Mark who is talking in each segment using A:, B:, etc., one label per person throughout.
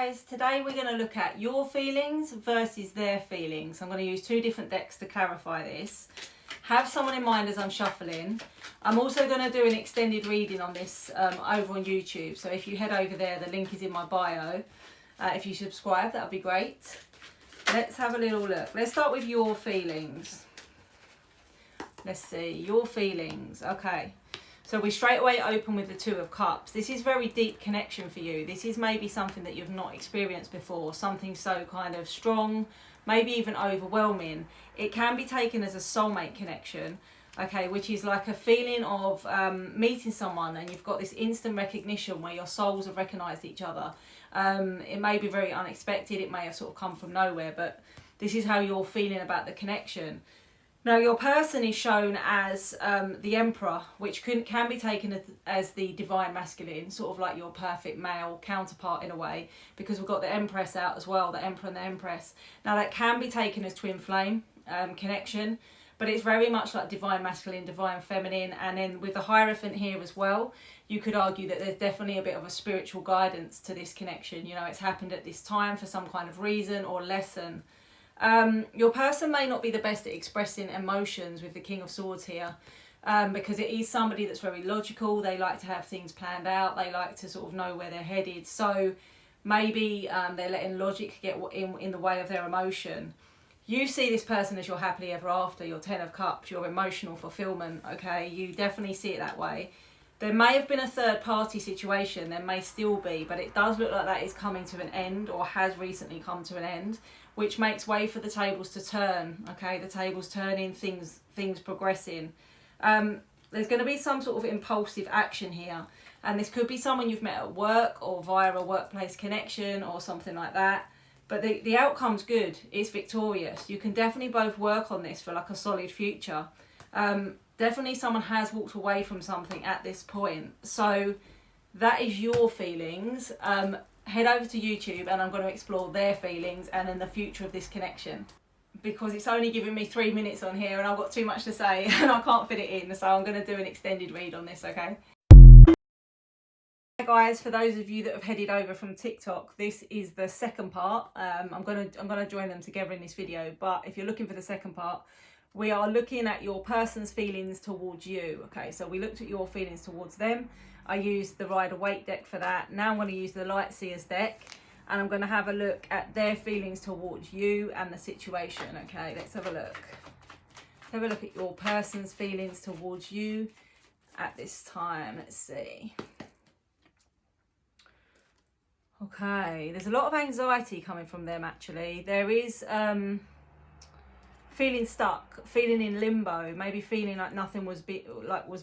A: guys, today we're going to look at your feelings versus their feelings. I'm going to use two different decks to clarify this. Have someone in mind as I'm shuffling. I'm also going to do an extended reading on this over on YouTube, so if you head over there, the link is in my bio. If you subscribe, that would be great. Let's have a little look. Let's start with your feelings. Let's see, your feelings. Okay. So we straight away open with the Two of Cups. This is very deep connection for you. This is maybe something that you've not experienced before, something so kind of strong, maybe even overwhelming. It can be taken as a soulmate connection, okay, which is like a feeling of meeting someone and you've got this instant recognition where your souls have recognised each other. It may be very unexpected, it may have sort of come from nowhere, but this is how you're feeling about the connection. Now, your person is shown as the Emperor, which can be taken as the divine masculine, sort of like your perfect male counterpart in a way, because we've got the Empress out as well, the Emperor and the Empress. Now, that can be taken as twin flame connection, but it's very much like divine masculine, divine feminine, and then with the Hierophant here as well, you could argue that there's definitely a bit of a spiritual guidance to this connection. You know, it's happened at this time for some kind of reason or lesson. Your person may not be the best at expressing emotions with the King of Swords here, because it is somebody that's very logical. They like to have things planned out. They like to sort of know where they're headed. So maybe they're letting logic get in the way of their emotion. You see this person as your happily ever after, your Ten of Cups, your emotional fulfillment, okay? You definitely see it that way. There may have been a third party situation, there may still be, but it does look like that is coming to an end or has recently come to an end, which makes way for the tables to turn, okay? The tables turning, things progressing. There's going to be some sort of impulsive action here, and this could be someone you've met at work or via a workplace connection or something like that. But the outcome's good, it's victorious. You can definitely both work on this for like a solid future. Definitely someone has walked away from something at this point. So that is your feelings. Head over to YouTube and I'm going to explore their feelings and then the future of this connection. Because it's only giving me 3 minutes on here and I've got too much to say and I can't fit it in. So I'm going to do an extended read on this, okay? Hey guys, for those of you that have headed over from TikTok, this is the second part. I'm gonna join them together in this video, but if you're looking for the second part, we are looking at your person's feelings towards you. Okay, so we looked at your feelings towards them. I used the Rider-Waite deck for that. Now I'm going to use the Light Seers deck and I'm going to have a look at their feelings towards you and the situation. Okay, let's have a look. Let's have a look at your person's feelings towards you at this time. Let's see. Okay, there's a lot of anxiety coming from them actually. There is feeling stuck, feeling in limbo, maybe feeling like nothing was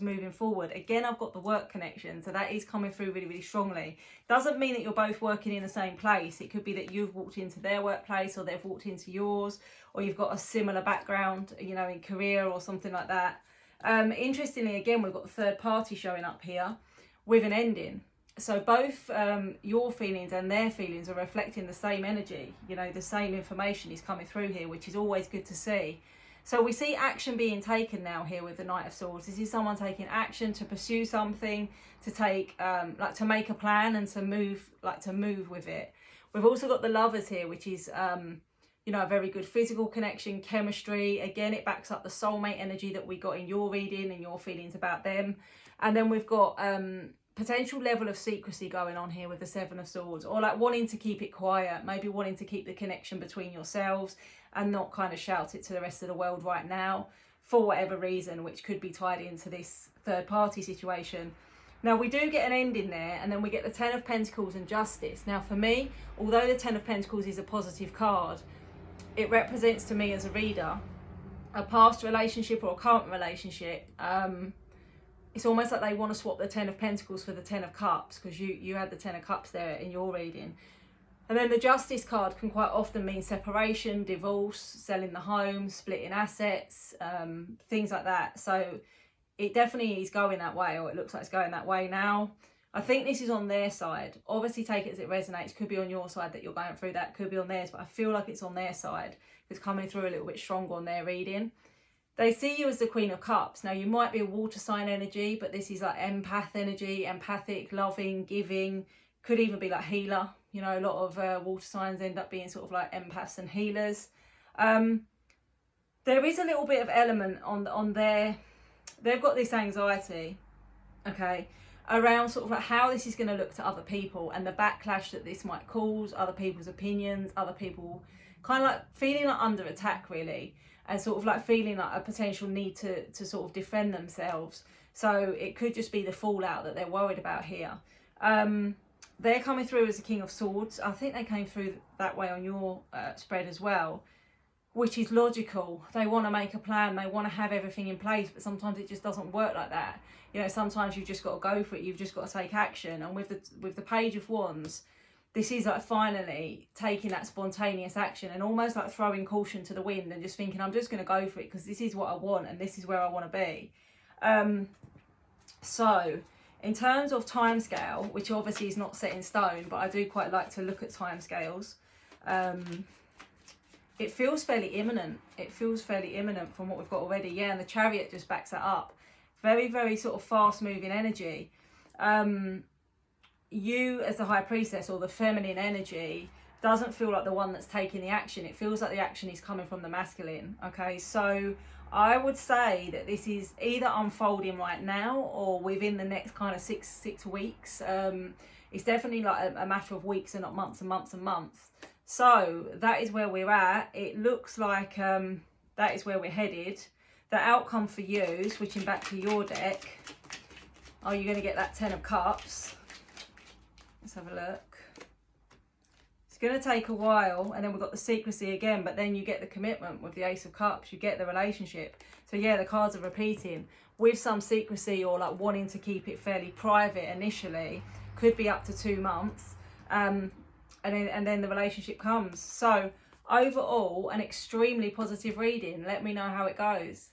A: moving forward. Again, I've got the work connection, so that is coming through really, really strongly. Doesn't mean that you're both working in the same place. It could be that you've walked into their workplace or they've walked into yours, or you've got a similar background, you know, in career or something like that. Interestingly, again, we've got the third party showing up here with an ending. So both your feelings and their feelings are reflecting the same energy, you know, the same information is coming through here, which is always good to see. So we see action being taken now here with the Knight of Swords. This is someone taking action to pursue something, to take, like to make a plan and to move with it. We've also got the Lovers here, which is, you know, a very good physical connection, chemistry. Again, it backs up the soulmate energy that we got in your reading and your feelings about them. And then we've got potential level of secrecy going on here with the Seven of Swords, or like wanting to keep it quiet, maybe wanting to keep the connection between yourselves and not kind of shout it to the rest of the world right now for whatever reason, which could be tied into this third party situation. Now we do get an ending there, and then we get the Ten of Pentacles and Justice. Now for me, although the Ten of Pentacles is a positive card, it represents to me as a reader a past relationship or a current relationship. It's almost like they want to swap the Ten of Pentacles for the Ten of Cups, because you had the Ten of Cups there in your reading. And then the Justice card can quite often mean separation, divorce, selling the home, splitting assets, things like that. So it definitely is going that way, or it looks like it's going that way now. I think this is on their side. Obviously take it as it resonates. Could be on your side that you're going through that, could be on theirs, but I feel like it's on their side. It's coming through a little bit stronger on their reading. They see you as the Queen of Cups. Now, you might be a water sign energy, but this is like empath energy, empathic, loving, giving. Could even be like healer, You know, a lot of water signs end up being sort of like empaths and healers. There is a little bit of element on their, they've got this anxiety, okay, around sort of like how this is going to look to other people and the backlash that this might cause, other people's opinions, other people kind of like feeling like under attack really, and sort of like feeling like a potential need to sort of defend themselves. So it could just be the fallout that they're worried about here. They're coming through as the King of Swords. I think they came through that way on your spread as well, which is logical. They want to make a plan, they want to have everything in place, but sometimes it just doesn't work like that. You know, sometimes you've just got to go for it, you've just got to take action. And with the Page of Wands, this is like finally taking that spontaneous action and almost like throwing caution to the wind and just thinking, I'm just going to go for it because this is what I want and this is where I want to be. So in terms of timescale, which obviously is not set in stone, but I do quite like to look at timescales, it feels fairly imminent. It feels fairly imminent from what we've got already. Yeah, and the Chariot just backs that up. Very, very sort of fast moving energy. You as the High Priestess, or the feminine energy, doesn't feel like the one that's taking the action. It feels like the action is coming from the masculine. Okay, so I would say that this is either unfolding right now or within the next kind of six weeks. It's definitely like a matter of weeks and not months and months and months. So that is where we're at. It looks like that is where we're headed. The outcome for you, switching back to your deck, are you going to get that 10 of Cups? Let's have a look. It's going to take a while, and then we've got the secrecy again, but then you get the commitment with the Ace of Cups, you get the relationship. So yeah, the cards are repeating with some secrecy or like wanting to keep it fairly private initially. Could be up to 2 months, and then the relationship comes. So overall, an extremely positive reading. Let me know how it goes.